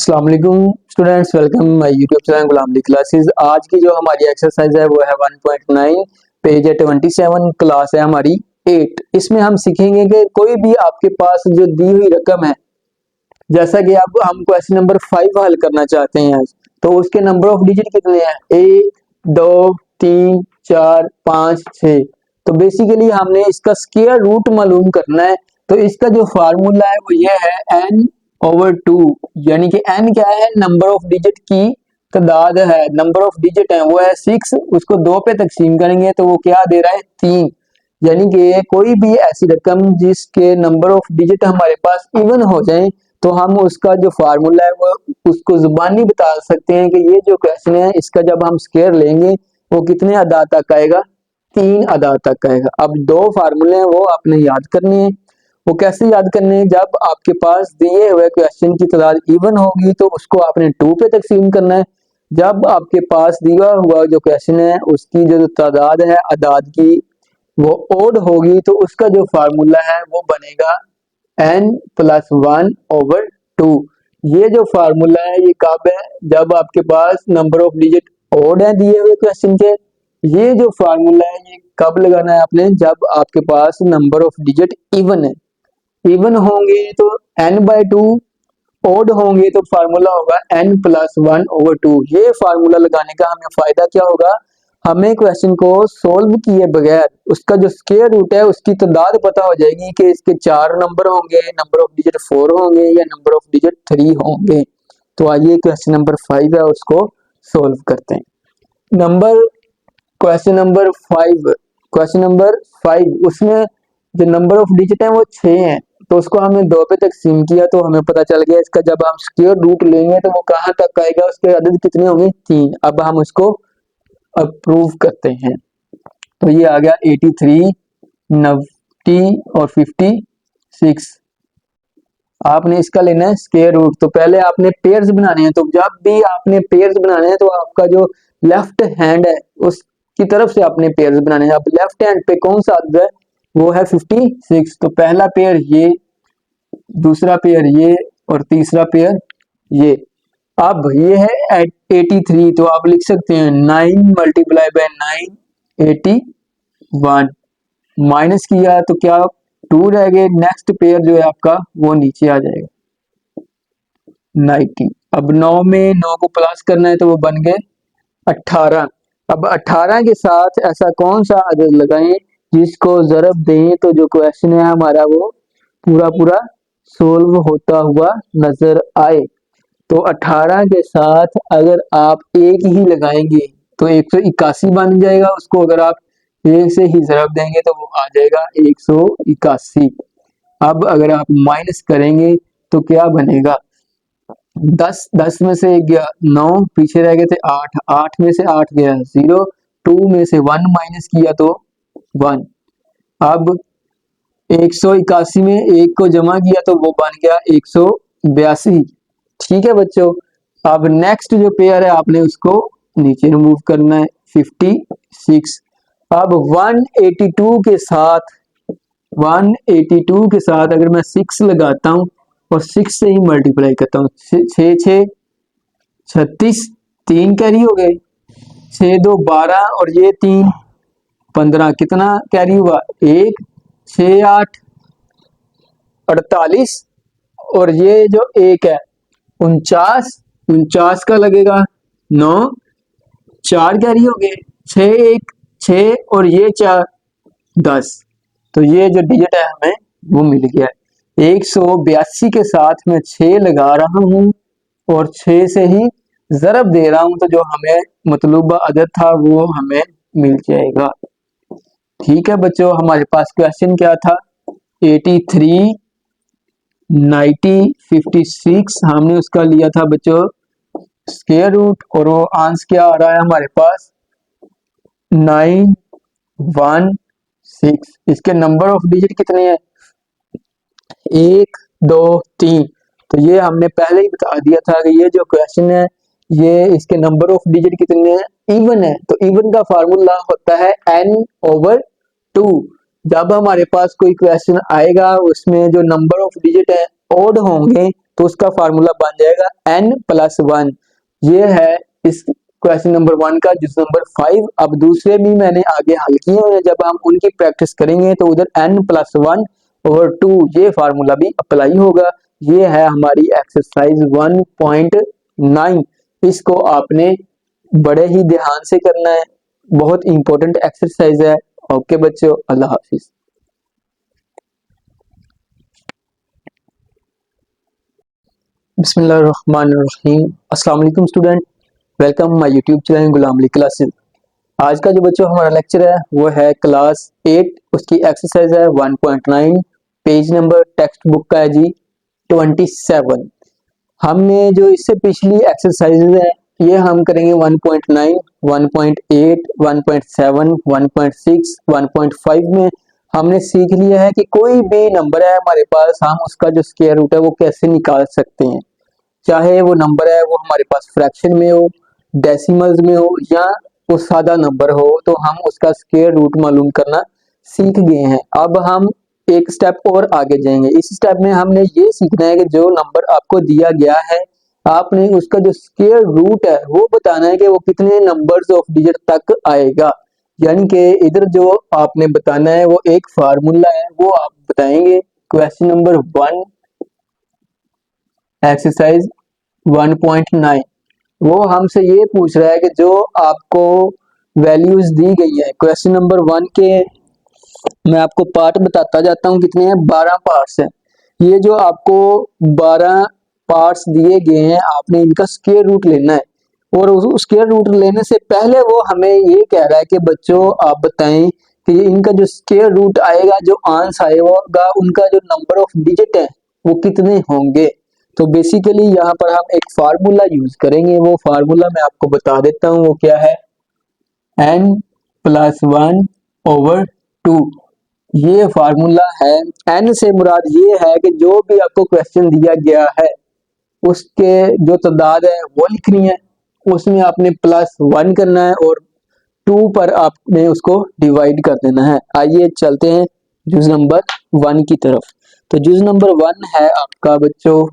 अस्सलाम वालेकुम students, welcome my YouTube channel Ghulam Ali classes. आज की जो हमारी एक्सरसाइज है वो है 1.9, पेज है 27, क्लास है हमारी 8। इसमें हम सीखेंगे कि कोई भी आपके पास जो दी हुई रकम है, जैसा कि आप हम क्वेश्चन नंबर 5 हल करना चाहते हैं, तो उसके नंबर ऑफ डिजिट कितने हैं? 1 2 3 4 5 6। तो बेसिकली हमने इसका स्क्वायर रूट मालूम करना है। तो इसका जो फार्मूला है वो ये है n/2, यानी कि n क्या है? नंबर ऑफ डिजिट की तादाद है, नंबर ऑफ डिजिट है वो है 6, उसको 2 पे तकसीम करेंगे तो वो क्या दे रहा है? 3। यानी कि कोई भी ऐसी रकम जिसके नंबर ऑफ डिजिट हमारे पास इवन हो जाए तो हम उसका जो फार्मूला है वो उसको जुबानी बता सकते हैं कि ये जो क्वेश्चन है इसका जब हम स्क्वायर लेंगे वो कितने अदा तक आएगा? 3 अदा तक आएगा। अब दो फार्मूले हैं वो आपने याद करने हैं। वो कैसे याद करने हैं? जब आपके पास दिए हुए क्वेश्चन की तादाद इवन होगी तो उसको आपने 2 पे तकसीम करना है। जब आपके पास दिया हुआ जो क्वेश्चन है उसकी जो तादाद है अदाद की वो ओड होगी तो उसका जो फार्मूला है वो बनेगा n+1/2। ये जो फार्मूला है ये कब है? जब आपके पास नंबर ऑफ डिजिट ओड है दिए हुए क्वेश्चन के। ये जो फार्मूला है ये कब लगाना है आपने? जब आपके पास नंबर ऑफ डिजिट इवन है। इवन होंगे तो n/2, ओड होंगे तो फार्मूला होगा n+1/2। ये फार्मूला लगाने का हमें फायदा क्या होगा? हमें क्वेश्चन को सोल्व किए बगैर उसका जो स्क्वायर रूट है उसकी तादाद पता हो जाएगी कि इसके 4 नंबर होंगे, नंबर ऑफ डिजिट 4 होंगे या नंबर ऑफ डिजिट 3 होंगे। तो आइए क्वेश्चन नंबर 5 है उसको सोल्व करते हैं। क्वेश्चन नंबर 5, उसमें जो नंबर ऑफ डिजिट है वो 6 है, तो उसको हमने 2 पे तकसीम किया तो हमें पता चल गया इसका जब हम स्क्वायर रूट लेंगे तो वो कहाँ तक आएगा? उसके अदद कितने होंगे? 3। अब हम उसको अप्रूव करते हैं। तो ये आ गया 83, 90 और 56। आपने इसका लेना है स्क्वायर रूट। तो पहले आपने पेयर्स बनाने हैं। तो जब भी आपने पेयर्स बनाने हैं तो आपका जो लेफ्ट हैंड है उसकी तरफ से आपने पेयर्स बनाने हैं। अब लेफ्ट हैंड पे कौन सा अदद है? वो है 56। तो पहला पेयर ये, दूसरा पेयर ये और तीसरा पेयर ये। अब ये है 83, तो आप लिख सकते हैं 9 × 9 81। माइनस किया तो क्या 2 रह गए। नेक्स्ट पेयर जो है आपका वो नीचे आ जाएगा 90। अब 9 में 9 को प्लस करना है तो वो बन गए 18। अब 18 के साथ ऐसा कौन सा अदद लगाएं जिसको ज़रब दें तो जो क्वेश्चन है हमारा वो पूरा पूरा सोल्व होता हुआ नजर आए। तो 18 के साथ अगर आप एक ही लगाएंगे तो 181 बन जाएगा। उसको अगर आप एक से ही ज़रब देंगे तो वो आ जाएगा 181। अब अगर आप माइनस करेंगे तो क्या बनेगा? 10 में से गया 9, पीछे रह गए थे 8, 8 में से 8 गया 0, 2 में से 1 माइनस किया तो 1। अब 181 में 1 को जमा किया तो वो बन गया 182। ठीक है बच्चों। अब नेक्स्ट जो पेयर है आपने उसको नीचे रिमूव करना है 56। अब 182 के साथ अगर मैं 6 लगाता हूं और 6 से ही मल्टीप्लाई करता हूं, 6 6 36, 3 कैरी हो गए, 6 2 12 और ये 3 15, कितना कैरी हुआ? 1 6 8 48 और ये जो 1 है 49 का लगेगा 9, 4 कैरी हो गए, 6 1 6 और ये 4 10। तो ये जो डिजिट है हमें वो मिल गया है। 182 के साथ मैं 6 लगा रहा हूं और 6 से ही ज़रब दे रहा हूं तो जो हमें मतलूबा अदद था वो हमें मिल जाएगा। ठीक है बच्चों, हमारे पास क्वेश्चन क्या था? 83, 90, 56। हमने उसका लिया था बच्चों स्क्वायर रूट और वो आंसर क्या आ रहा है हमारे पास? 916। इसके नंबर ऑफ डिजिट कितने हैं? 1 2 3। तो ये हमने पहले ही बता दिया था कि ये जो क्वेश्चन है ये इसके नंबर ऑफ डिजिट कितने हैं? इवन है। तो इवन का फार्मूला होता है n/2। जब हमारे पास कोई क्वेश्चन आएगा उसमें जो नंबर ऑफ डिजिट है ओड होंगे तो उसका फार्मूला बन जाएगा n+1। ये है इस क्वेश्चन नंबर 1 का जुज नंबर 5। अब दूसरे भी मैंने आगे हल किए हैं, जब हम उनकी प्रैक्टिस करेंगे तो उधर n+1/2 ये फार्मूला भी अप्लाई होगा। ये है हमारी एक्सरसाइज 1.9। इसको आपने बड़े ही ध्यान से करना है, बहुत इंपॉर्टेंट एक्सरसाइज है। ओके बच्चों, अल्लाह हाफिज। बिस्मिल्लाहिर्रहमानिर्रहीम। अस्सलाम वालेकुम student, welcome my YouTube channel Ghulam Ali classes. आज का जो बच्चों हमारा लेक्चर है वो है क्लास 8, उसकी एक्सरसाइज है 1.9। पेज नंबर टेक्स्ट बुक का है जी 27। हमने जो इससे पिछली एक्सरसाइजेज है ये हम करेंगे 1.9, 1.8, 1.7, 1.6, 1.5 में। हमने सीख लिया है कि कोई भी नंबर है हमारे पास, हम उसका जो स्क्वायर रूट है वो कैसे निकाल सकते हैं। चाहे वो नंबर है वो हमारे पास फ्रैक्शन में हो, डेसिमल्स में हो या वो सादा नंबर हो, तो हम उसका स्क्वायर रूट मालूम करना सीख गए हैं। अब हम एक स्टेप और आगे जाएंगे। इस स्टेप में हमने ये सीखना है कि जो नंबर आपको दिया गया है आपने उसका जो स्क्वायर रूट है वो बताना है कि वो कितने नंबर्स ऑफ डिजिट तक आएगा। यानी कि इधर जो आपने बताना है वो एक फार्मूला है, वो आप बताएंगे। क्वेश्चन नंबर 1 एक्सरसाइज 1.9 वो हमसे ये पूछ रहा है कि जो आपको वैल्यूज दी गई है क्वेश्चन नंबर 1 के, मैं आपको पार्ट बताता जाता हूँ कितने हैं। 12 पार्ट्स हैं। ये जो आपको 12 पार्ट्स दिए गए हैं आपने इनका स्क्वायर रूट लेना है। और उस स्क्वायर रूट लेने से पहले वो हमें ये कह रहा है कि बच्चों आप बताएं कि इनका जो स्क्वायर रूट आएगा, जो आंसर आएगा, उनका जो नंबर ऑफ डिजिट है वो कितने होंगे। तो बेसिकली यहाँ पर हम एक फार्मूला यूज करेंगे। वो फार्मूला मैं आपको बता देता हूँ वो क्या है, n+1/2। ये फार्मूला है। n से मुराद ये है कि जो भी आपको क्वेश्चन दिया गया है उसके जो तादाद है वो लिखनी है, उसमें आपने +1 करना है और 2 पर आपने उसको डिवाइड कर देना है। आइए चलते हैं जुज नंबर 1 की तरफ। तो जुज नंबर 1 है आपका बच्चों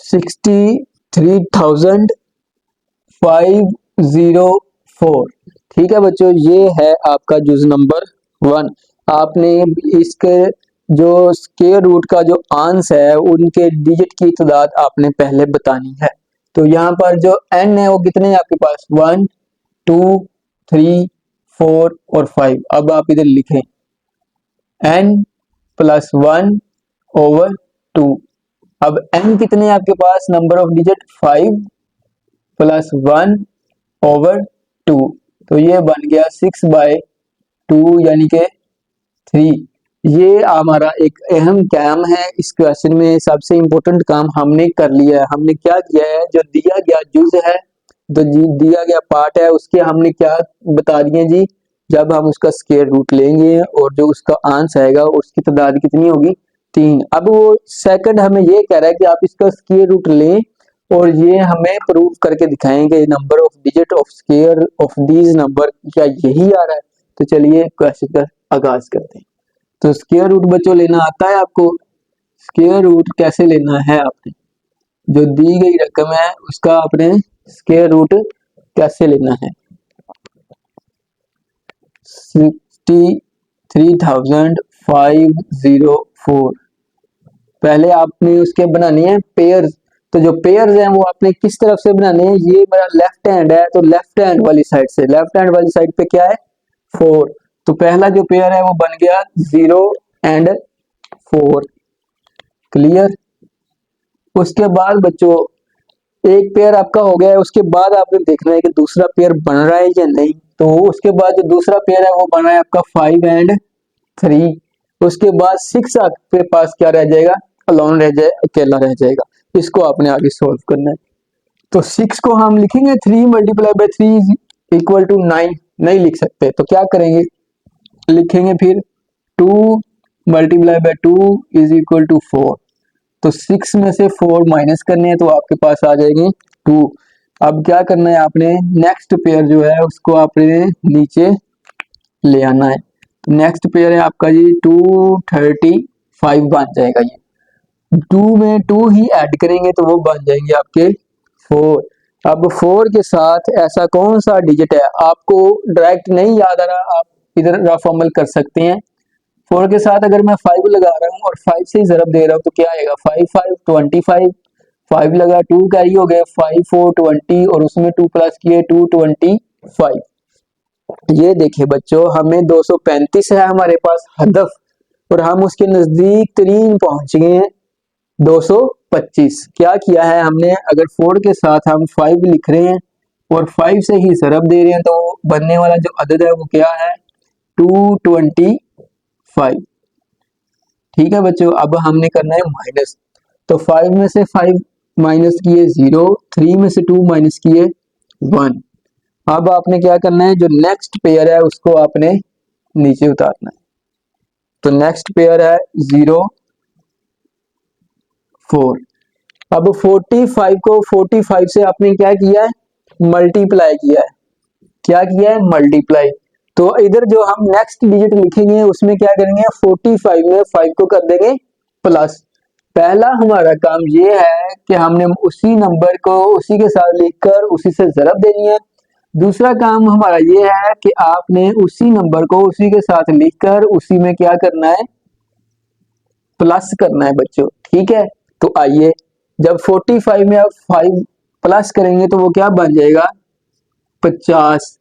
63,504। ठीक है बच्चों, ये है आपका जुज नंबर 1। आपने इसके जो स्क्वायर रूट का जो आंसर है उनके डिजिट की तादाद आपने पहले बतानी है। तो यहाँ पर जो n है वो कितने हैं आपके पास, 1, 2, 3, 4 और 5। अब आप इधर लिखें n+1/2। अब n कितने हैं आपके पास, नंबर ऑफ डिजिट 5 + 1/2। तो ये बन गया 6/2 यानी कि 3। ये हमारा एक अहम काम है इस क्वेश्चन में। सबसे इंपॉर्टेंट काम हमने कर लिया है। हमने क्या किया है, जो दिया गया जुज है, जो दिया गया पार्ट है, उसके हमने क्या बता दिए जी। जब हम उसका स्क्वायर रूट लेंगे और जो उसका आंसर आएगा उसकी तादाद कितनी होगी, 3। अब वो सेकंड हमें ये कह रहा है कि आप इसका स्क्वायर रूट लें और ये हमें प्रूव करके दिखाएंगे number of digit of square of these number, क्या यही आ रहा है। तो चलिए क्वेश्चन का आगाज करते हैं। तो स्क्वायर रूट बच्चों लेना आता है आपको। स्क्वायर रूट कैसे लेना है, आपने जो दी गई रकम है उसका आपने स्क्वायर रूट कैसे लेना है। 63,504। पहले आपने उसके बनाने हैं पेयर्स। तो जो पेयर्स हैं वो आपने किस तरफ से बनाने हैं, ये मेरा लेफ्ट हैंड है तो लेफ्ट हैंड वाली साइड से। लेफ्ट हैंड वाली साइड पे क्या है, 4। तो पहला जो पेयर है वो बन गया 0 और 4। क्लियर। उसके बाद बच्चों एक पेयर आपका हो गया है, उसके बाद आपने देखना है कि दूसरा पेयर बन रहा है या नहीं। तो उसके बाद जो दूसरा पेयर है वो बन रहा है आपका 5 और 3। उसके बाद 6 आपके पास क्या रह जाएगा, अलोन रह जाए, अकेला रह जाएगा। इसको आपने आगे सोल्व करना है। तो 6 को हम लिखेंगे 3 × 3 = 9, नहीं लिख सकते तो क्या करेंगे, लिखेंगे फिर 2 × 2 = 4। तो 6 में से 4 माइनस करने हैं तो आपके पास आ जाएंगे 2। अब क्या करना है आपने, नेक्स्ट पेयर जो है उसको आपने नीचे ले आना है। तो नेक्स्ट पेयर है आपका जी 236। 5 बन जाएगा। ये 2 में 2 ही ऐड करेंगे तो वो बन जाएंगे आपके 4। अब 4 के साथ ऐसा कौन सा डिजिट है, आपको डायरेक्ट नहीं याद आ रहा, आप इधर रफ अमल कर सकते हैं। 4 के साथ अगर मैं 5 लगा रहा हूँ और 5 से ही ज़रब दे रहा हूँ तो क्या आएगा, 5 5 25, 5 लगा 2 कैरी हो गए, 5 4 20 और उसमें 2 प्लस किए 2 25। ये देखिए बच्चों, हमें 235 है हमारे पास हदफ और हम उसके नजदीक तरीन पहुंच गए हैं 225। क्या किया है हमने, अगर 4 के साथ हम 5 लिख रहे हैं और 5 से ही ज़रब दे रहे हैं तो बनने वाला जो अदद है वो क्या है, 225। ठीक है बच्चों, अब हमने करना है माइनस। तो 5 में से 5 माइनस किए 0, 3 में से 2 माइनस किए 1। अब आपने क्या करना है, जो नेक्स्ट पेयर है उसको आपने नीचे उतारना है। तो नेक्स्ट पेयर है 0 4। अब 45 को 45 से आपने क्या किया है, मल्टीप्लाई किया है। क्या किया है, मल्टीप्लाई। तो इधर जो हम नेक्स्ट डिजिट लिखेंगे उसमें क्या करेंगे, 45 में 5 को कर देंगे प्लस। पहला हमारा काम ये है कि हमने उसी नंबर को उसी के साथ लिखकर उसी से ज़रब देनी है। दूसरा काम हमारा ये है कि आपने उसी नंबर को उसी के साथ लिखकर उसी में क्या करना है, प्लस करना है बच्चों। ठीक है, तो आइए, जब 45 में आप 5 प्लस करेंगे तो वो क्या बन जाएगा, 50।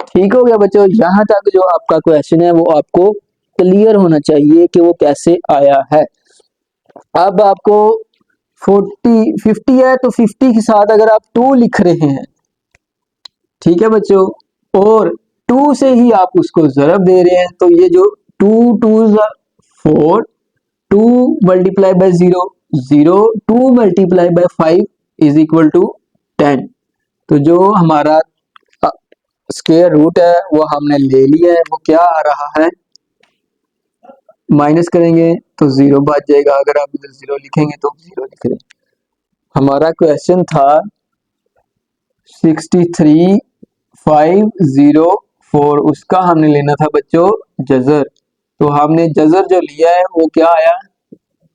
ठीक हो गया बच्चों, यहाँ तक जो आपका क्वेश्चन है वो आपको क्लियर होना चाहिए कि वो कैसे आया है। अब आपको 50 है तो 50 के साथ अगर आप 2 लिख रहे हैं, ठीक है बच्चों, और 2 से ही आप उसको ज़रब दे रहे हैं, तो ये जो 2 2 4, 2 multiply by 0 0, 2 multiply by 5 is equal to 10। तो जो हमारा स्क्वायर रूट है वो हमने ले लिया है, वो क्या आ रहा है, माइनस करेंगे तो 0 बच जाएगा। अगर आप इधर 0 लिखेंगे तो 0 लिख रहे हैं। हमारा क्वेश्चन था 63504, उसका हमने लेना था बच्चों जजर। तो हमने जजर जो लिया है वो क्या आया,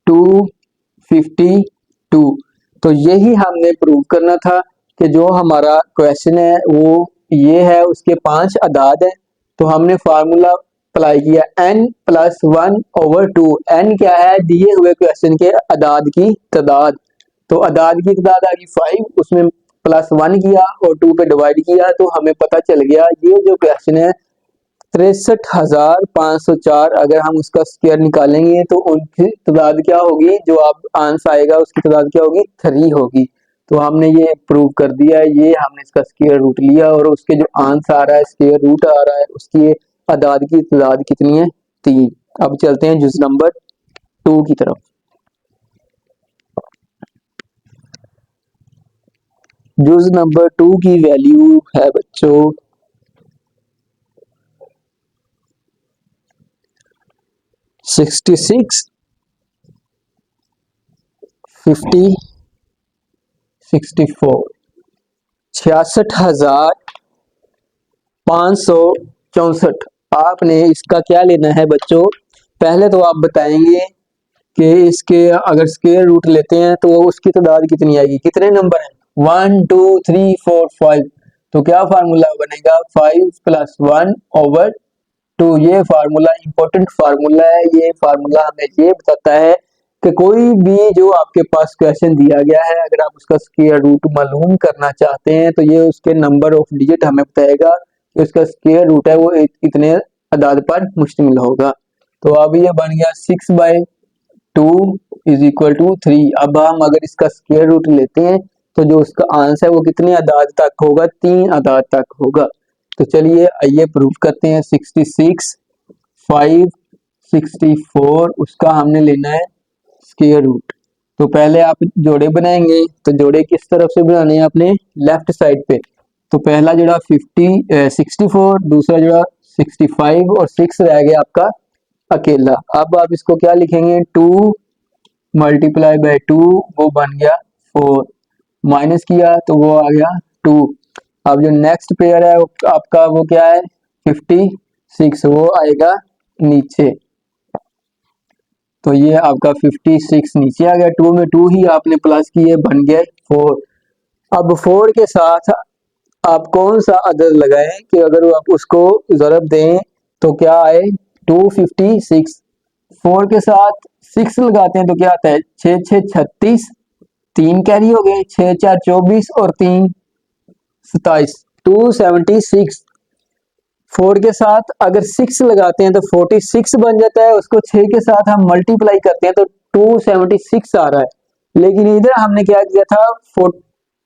252। तो यही हमने प्रूव करना था कि जो हमारा क्वेश्चन है वो ये है, उसके 5 अदाद है। तो हमने फार्मूला अप्लाई किया n प्लस 1/2। n क्या है, दिए हुए क्वेश्चन के अदाद की तादाद। तो अदाद की तादाद आ गई 5, उसमें प्लस 1 किया और 2 पे डिवाइड किया तो हमें पता चल गया ये जो क्वेश्चन है 63,504। अगर हम उसका स्क्वायर निकालेंगे तो उनकी तादाद क्या होगी, जो आप आंसर आएगा उसकी तादाद क्या होगी, 3 होगी। तो हमने ये प्रूव कर दिया है, ये हमने इसका स्क्वायर रूट लिया और उसके जो आंसर आ रहा है, स्क्वायर रूट आ रहा है, उसकी अदाद की तादाद कितनी है, 3। अब चलते हैं जुज नंबर 2 की तरफ। जुज नंबर 2 की वैल्यू है बच्चों 66 50 64, 66,564। आपने इसका क्या लेना है बच्चों, पहले तो आप बताएंगे कि इसके अगर स्क्वायर रूट लेते हैं तो उसकी तादाद कितनी आएगी, कितने नंबर हैं, 1 2 3 4 5। तो क्या फार्मूला बनेगा, 5 + 1/2। ये फार्मूला इंपॉर्टेंट फार्मूला है। ये फार्मूला हमें ये बताता है कि कोई भी जो आपके पास क्वेश्चन दिया गया है, अगर आप उसका स्क्वायर रूट मालूम करना चाहते हैं तो ये उसके नंबर ऑफ डिजिट हमें बताएगा कि उसका स्क्वायर रूट है वो इतने अदाद पर मुश्तमिल होगा। तो अब ये बन गया 6/2 = 3। अब हम अगर इसका स्क्वायर रूट लेते हैं तो जो उसका आंसर है वो कितने अदाद तक होगा, 3 अदाद तक होगा। तो चलिए आइए प्रूव करते हैं। 66 5 64, उसका हमने लेना है स्क्वायर रूट। तो पहले आप जोड़े बनाएंगे, तो जोड़े किस तरफ से बनाने हैं, अपने लेफ्ट साइड पे। तो पहला जोड़ा 64, दूसरा जोड़ा 65 और 6 रह गया आपका अकेला। अब आप इसको क्या लिखेंगे, 2 × 2, वो बन गया 4, माइनस किया तो वो आ गया 2। अब जो नेक्स्ट पेयर है आपका वो क्या है, 56, वो आएगा नीचे। तो ये आपका 56 नीचे आ गया, 2 में 2 ही आपने प्लस किए, बन गया 4। अब 4 के साथ आप कौन सा अदद लगाएं कि अगर आप उसको ज़रब दें तो क्या आए, 256। 4 के साथ 6 लगाते हैं तो क्या आता है, 6 6 36, 3 कैरी हो गए, 6 4 24 और 3 27, 276। 4 के साथ अगर 6 लगाते हैं तो 46 बन जाता है, उसको 6 के साथ हम मल्टीप्लाई करते हैं तो 276 आ रहा है। लेकिन इधर हमने क्या किया था,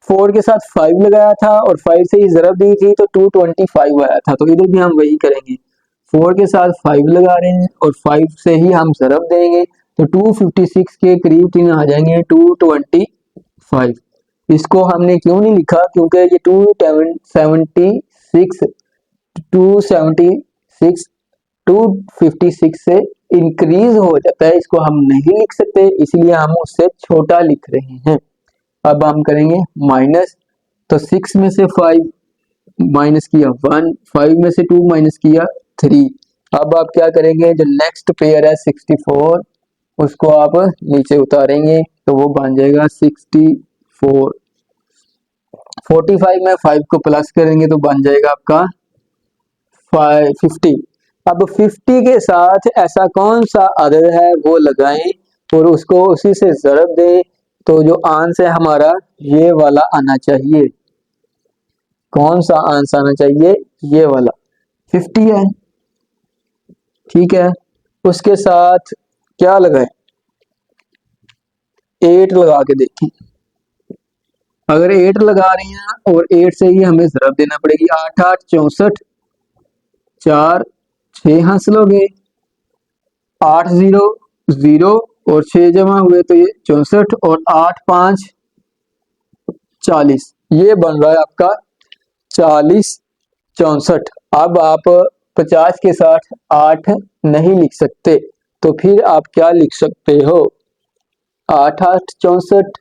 4 के साथ 5 लगाया था और 5 से ही ज़रब दी थी तो 225 आया था। तो इधर भी हम वही करेंगे, 4 के साथ 5 लगा रहे हैं और 5 से ही हम ज़रब देंगे तो 256 के करीब 3 आ जाएंगे, 225। इसको हमने क्यों नहीं लिखा, क्योंकि ये 276 256 से इंक्रीज हो जाता है, इसको हम नहीं लिख सकते, इसलिए हम उससे छोटा लिख रहे हैं। अब हम करेंगे माइनस, तो 6 में से 5 माइनस किया 1, 5 में से 2 माइनस किया 3। अब आप क्या करेंगे, जो नेक्स्ट पेयर है 64 उसको आप नीचे उतारेंगे तो वो बन जाएगा 64। 45 में 5 को प्लस करेंगे तो बन जाएगा आपका 50। अब 50 के साथ ऐसा कौन सा अदद है वो लगाएं और उसको उसी से ज़रब दें, तो जो आंसर हमारा ये वाला आना चाहिए। कौन सा आंसर आना चाहिए, ये वाला 50 है, ठीक है। उसके साथ क्या लगाएं, 8 लगा के देखें। अगर 8 लगा रहे हैं और 8 से ही हमें ज़रब देना पड़ेगी, 8 8 64, 4 6 हासिल हो गए, 8 0 0 और 6 जमा हुए तो ये 64 और 8 5 40, ये बन रहा है आपका 40 64। अब आप 50 के साथ 8 नहीं लिख सकते, तो फिर आप क्या लिख सकते हो, 8 8 64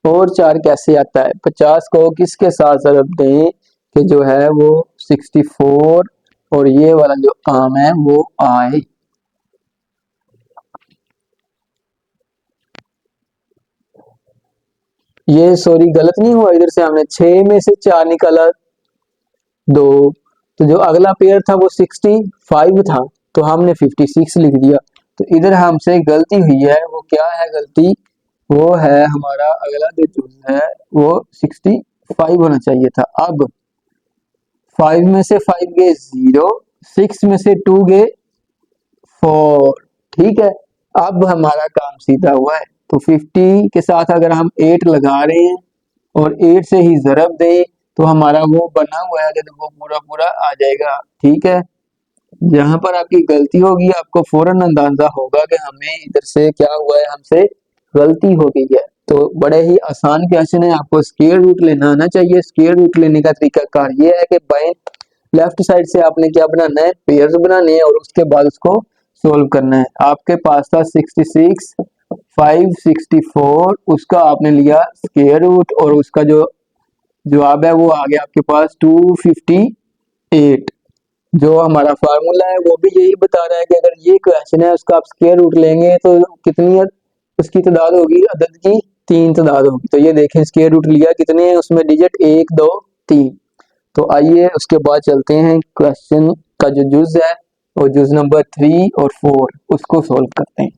और 4 कैसे आता है, 50 को किसके साथ ज़रब दें कि जो है वो 64 और ये वाला जो आम है वो आए। ये सॉरी गलत नहीं हुआ, इधर से हमने 6 में से 4 निकाला 2, तो जो अगला पेयर था वो 65 था तो हमने 56 लिख दिया। तो इधर हमसे गलती हुई है, वो क्या है गलती, वो है हमारा अगला जो जुज है वो 65 होना चाहिए था। अब 5 में से 5 गए 0, 6 में से 2 गए 4, ठीक है। अब हमारा काम सीधा हुआ है, तो 50 के साथ अगर हम 8 लगा रहे हैं और 8 से ही ज़रब दें तो हमारा वो बना हुआ है तो वो पूरा पूरा आ जाएगा, ठीक है। यहाँ पर आपकी गलती होगी, आपको फौरन अंदाजा होगा कि हमें इधर से क्या हुआ है, हमसे गलती हो गई है। तो बड़े ही आसान क्वेश्चन है, आपको स्क्वायर रूट लेना आना चाहिए। स्क्वायर रूट लेने का तरीकाकार ये है कि बाएं लेफ्ट साइड से आपने क्या बनाना है, पेयर्स बनाने हैं और उसके बाद उसको सोल्व करना है। आपके पास था 66 564, उसका आपने लिया स्क्वायर रूट और उसका जो जवाब है वो आ गया आपके पास 258। जो हमारा फार्मूला है वो भी यही बता रहा है कि अगर ये क्वेश्चन है उसका आप स्क्वायर रूट लेंगे तो कितनी उसकी तादाद होगी, अदद की 3 तादाद होगी। तो ये देखें स्क्वायर रूट लिया कितने हैं उसमें, डिजिट 1 2 3। तो आइए उसके बाद चलते हैं क्वेश्चन का जो जुज है वो जुज नंबर 3 और 4 उसको सोल्व करते हैं।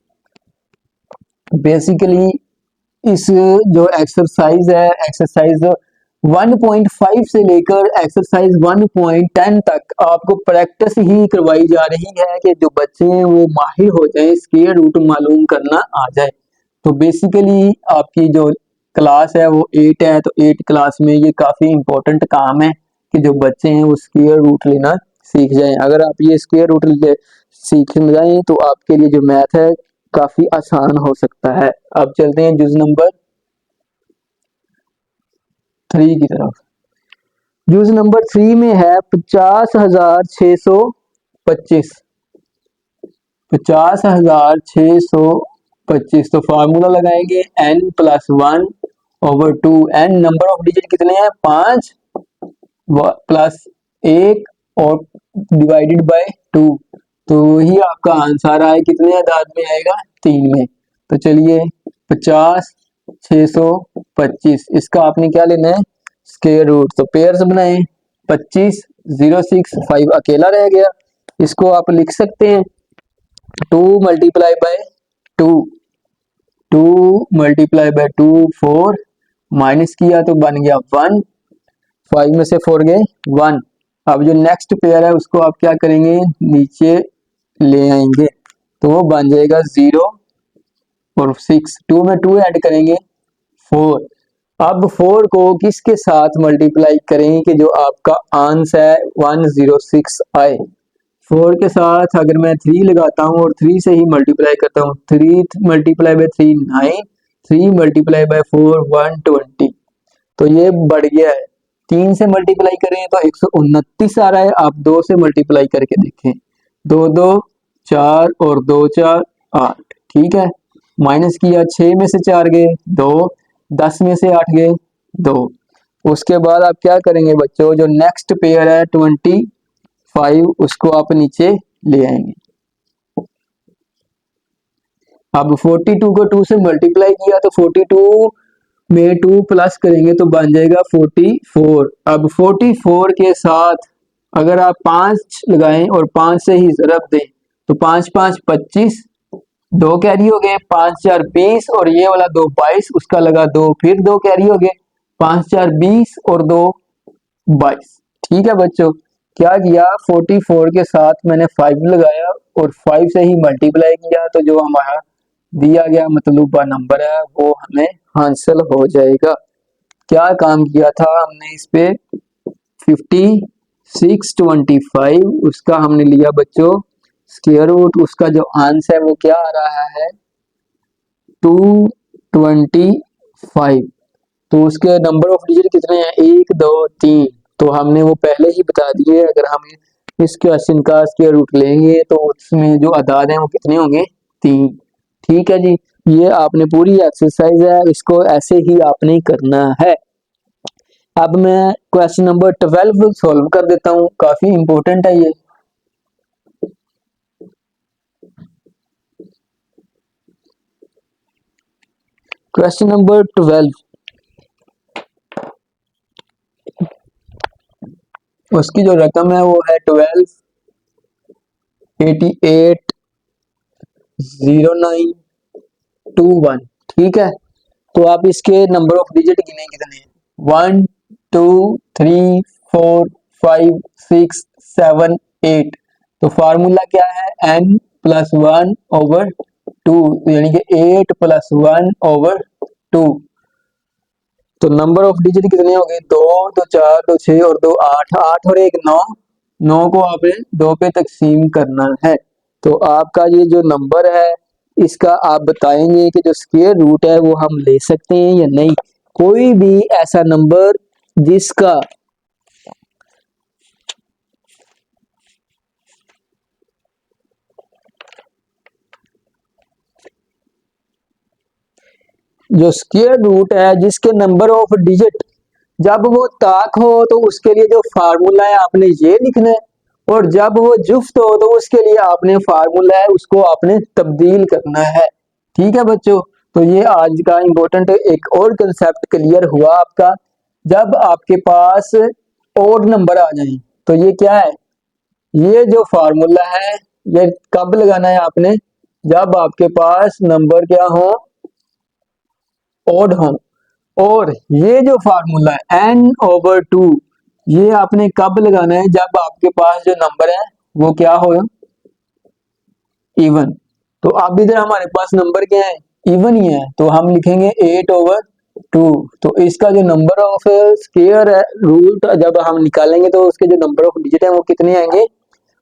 बेसिकली इस जो एक्सरसाइज है, एक्सरसाइज 1.5 से लेकर एक्सरसाइज 1.10 तक आपको प्रैक्टिस ही करवाई जा रही है कि जो बच्चे हैं वो माहिर हो जाएं, स्क्वायर रूट मालूम करना आ जाए। तो बेसिकली आपकी जो क्लास है वो 8 है, तो 8 क्लास में ये काफ़ी इंपॉर्टेंट काम है कि जो बच्चे हैं वो स्क्वायर रूट लेना सीख जाएं। अगर आप ये स्क्वायर रूट सीख जाएं तो आपके लिए जो मैथ है काफ़ी आसान हो सकता है। अब चलते हैं जुज नंबर 3 की तरफ। जुज नंबर 3 में है 50,625, 50,625। तो फार्मूला लगाएंगे n plus 1/2। n number of digit कितने हैं, 5 प्लस 1 और डिवाइडेड बाय 2। तो वही आपका आंसर आए कितने आदाद में आएगा, 3 में। तो चलिए 50, 625, इसका आपने क्या लेना है, स्क्वायर रूट। तो पेयर्स बनाए, 25, 0, 6, 5 अकेला रह गया। इसको आप लिख सकते हैं 2 multiply bye 2, 2 multiply bye 2 4, minus किया तो बन गया 1, 5 में से 4 गए 1। अब जो नेक्स्ट पेयर है उसको आप क्या करेंगे, नीचे ले आएंगे तो वो बन जाएगा 0 और 6, 2 में 2 ऐड करेंगे 4। अब 4 को किसके साथ मल्टीप्लाई करें कि जो आपका आंसर है 106 आए। 4 के साथ अगर मैं 3 लगाता हूँ और 3 से ही मल्टीप्लाई करता हूँ, 3 मल्टीप्लाई बाय 3 9, 3 मल्टीप्लाई बाय 4 120। तो ये बढ़ गया है, 3 से मल्टीप्लाई करें तो 129 आ रहा है। आप 2 से मल्टीप्लाई करके देखें, 2 2 4 और 2 4 8, ठीक है। माइनस किया, 6 में से 4 गए 2, 10 में से 8 गए 2। उसके बाद आप क्या करेंगे बच्चों, जो नेक्स्ट पेयर है 25, उसको आप नीचे ले आएंगे। अब 42 को 2 से मल्टीप्लाई किया तो 42 में 2 प्लस करेंगे तो बन जाएगा 44। अब 44 के साथ अगर आप 5 लगाएं और 5 से ही ज़रब दें तो 5 5 25, 2 कैरी हो गए, 5 4 20 और ये वाला 2 22, उसका लगा 2, फिर 2 कैरी हो गए, 5 4 20 और 2 22। ठीक है बच्चों, क्या किया, 44 के साथ मैंने 5 लगाया और 5 से ही मल्टीप्लाई किया तो जो हमारा दिया गया मतलूबा नंबर है वो हमें हासिल हो जाएगा। क्या काम किया था हमने इस पे, 5625, उसका हमने लिया बच्चों स्क्वायर रूट, उसका जो आंसर है वो क्या आ रहा है 225। तो उसके नंबर ऑफ डिजिट कितने हैं, 1 2 3, तो हमने वो पहले ही बता दिए। अगर हम इस क्वेश्चन का स्क्वायर रूट लेंगे तो उसमें जो अदाद हैं वो कितने होंगे, 3। ठीक है जी, ये आपने पूरी एक्सरसाइज है, इसको ऐसे ही आपने करना है। अब मैं क्वेश्चन नंबर 12 सॉल्व कर देता हूँ, काफी इंपॉर्टेंट है ये। क्वेश्चन नंबर 12, उसकी जो रकम है वो है 12 88 0921। ठीक है, तो आप इसके नंबर ऑफ डिजिट गिने कितने हैं, 1 2 3 4 5 6 7 8। तो फार्मूला क्या है, n प्लस 1 ओवर 2, यानी कि 8 प्लस 1 ओवर 2। तो नंबर ऑफ डिजिट कितने हो गए, 2 2 4 2 6 और 2 8, 8 और 1 9, 9 को आपने 2 पे तकसीम करना है। तो आपका ये जो नंबर है इसका आप बताएंगे कि जो स्क्वायर रूट है वो हम ले सकते हैं या नहीं। कोई भी ऐसा नंबर जिसका जो स्क्वायर रूट है जिसके नंबर ऑफ डिजिट जब वो ताक हो तो उसके लिए जो फार्मूला है आपने ये लिखना है, और जब वो जुफ्त हो तो उसके लिए आपने फार्मूला है उसको आपने तब्दील करना है। ठीक है बच्चों, तो ये आज का इम्पोर्टेंट एक और कंसेप्ट क्लियर हुआ आपका। जब आपके पास और नंबर आ जाए तो ये क्या है, ये जो फार्मूला है ये कब लगाना है आपने, जब आपके पास नंबर क्या हो, ओड हो। और ये जो फार्मूला है n/2, ये आपने कब लगाना है, जब आपके पास जो नंबर है वो क्या हो, इवन। तो अब इधर हमारे पास नंबर क्या है, इवन ही है, तो हम लिखेंगे 8/2। तो इसका जो नंबर ऑफ स्क्वायर है रूट जब हम निकालेंगे तो उसके जो नंबर ऑफ डिजिट है वो कितने आएंगे,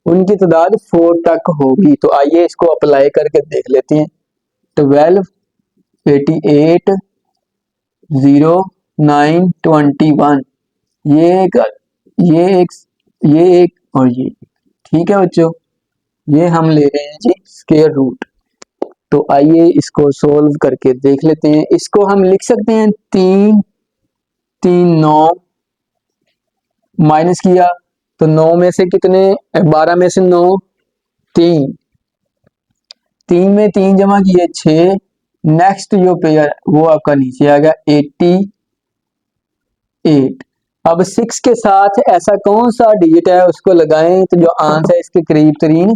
उनकी तादाद 4 तक होगी। तो आइए इसको अप्लाई करके देख लेते हैं। 12 88 0921, ये एक ये एक ये एक और ये, ठीक है बच्चों, ये हम ले रहे हैं जी स्क्वायर रूट। तो आइए इसको सोल्व करके देख लेते हैं। इसको हम लिख सकते हैं 3 3 9, माइनस किया तो 9 में से कितने, 12 में से 9 3, 3 में 3 जमा किए 6। नेक्स्ट जो पेयर वो आपका नीचे आ गया 88। अब 6 के साथ ऐसा कौन सा डिजिट है उसको लगाएं तो जो आंसर इसके करीब तरीन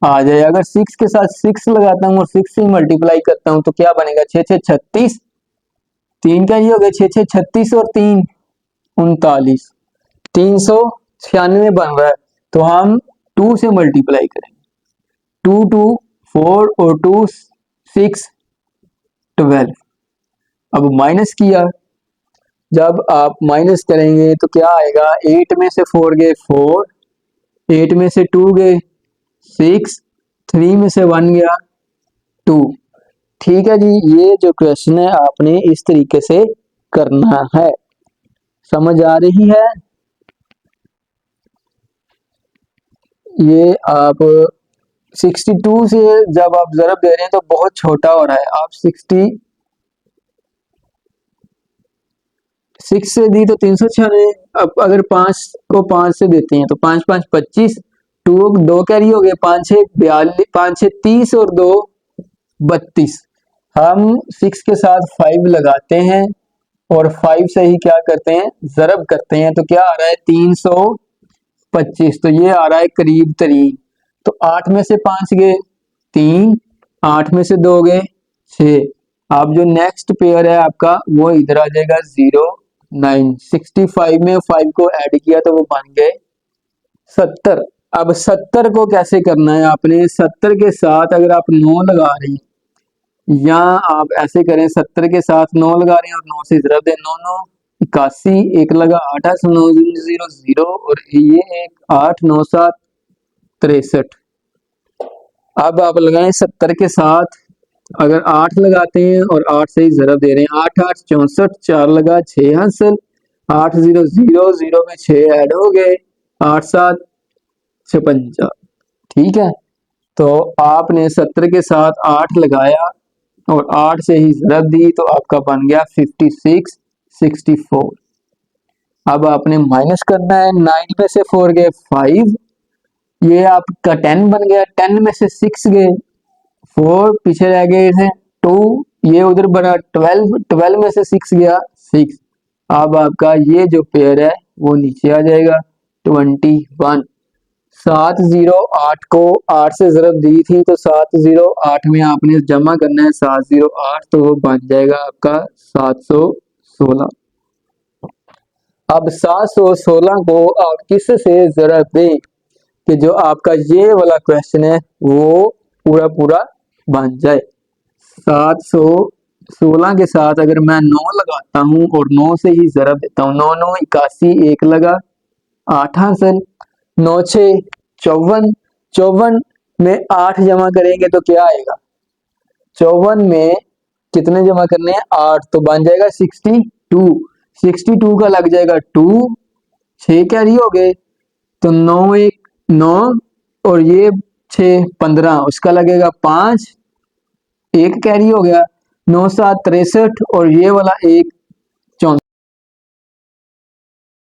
आ जाए। अगर 6 के साथ 6 लगाता हूँ और 6 से मल्टीप्लाई करता हूँ तो क्या बनेगा, 6 6 36, 3 का ये हो गया 6 6 36 और 3 39, 396 बन रहा है। तो हम 2 से मल्टीप्लाई करेंगे, 2 2 4 और 2 6 12। अब माइनस किया, जब आप माइनस करेंगे तो क्या आएगा, 8 में से 4 गए 4, 8 में से 2 गए 6, 3 में से 1 गया 2। ठीक है जी, ये जो क्वेश्चन है आपने इस तरीके से करना है। समझ आ रही है? ये आप 62 से जब आप ज़रब दे रहे हैं तो बहुत छोटा हो रहा है। आप 66 से दी तो 396। अब अगर 5 को 5 से देते हैं तो 5 5 25, 2 कैरी हो गए, 5 6 42, 5 6 30 और 2 32। हम 6 के साथ 5 लगाते हैं और 5 से ही क्या करते हैं, ज़रब करते हैं। तो क्या आ रहा है 325। तो ये आ रहा है करीब तरीन। तो 8 में से 5 गए 3, 8 में से 2 गए 6। अब जो नेक्स्ट पेयर है आपका वो इधर आ जाएगा 0 9। 65 में 5 को ऐड किया तो वो बन गए 70। अब 70 को कैसे करना है आपने, 70 के साथ अगर आप 9 लगा रहे हैं या आप ऐसे करें, 70 के साथ 9 लगा रहे हैं और 9 से ज़रब दें, 9 9 81, एक लगा 8 8 9 0 0 और ये एक 8 9 7 63। अब आप लगाएं 70 के साथ, अगर 8 लगाते हैं और 8 से ही ज़रब दे रहे हैं, 8 8 64, 4 लगा 6 हासिल, 8 0 0 0 में 6 ऐड हो गए, 8 7 56। ठीक है, तो आपने 70 के साथ 8 लगाया और 8 से ही ज़रब दी तो आपका बन गया 56 64। अब आपने माइनस करना है, 9 में से 4 गए 5, ये आपका 10 बन गया, 10 में से 6 गए 4, पीछे रह गए थे 2, ये उधर बना 12, 12 में से 6 गया 6। अब आपका ये जो पेयर है वो नीचे आ जाएगा 21। 7 0 8 को 8 से ज़रब दी थी तो 7 0 8 में आपने जमा करना है 7 0 8, तो वो बन जाएगा आपका 716। अब 716 को आप किस से ज़रब दें कि जो आपका ये वाला क्वेश्चन है वो पूरा पूरा बन जाए। 716 के साथ अगर मैं 9 लगाता हूँ और 9 से ही ज़रब देता हूँ, 9 9 81, एक लगा 8 हासिल, 9 6 54, 54 में 8 जमा करेंगे तो क्या आएगा, 54 में कितने जमा करने हैं 8, तो बन जाएगा 62। 62 का लग जाएगा 2, 6 कैरी हो गए तो 9 1 9 और ये 6 15, उसका लगेगा 5, एक कैरी हो गया, 9 7 63 और ये वाला एक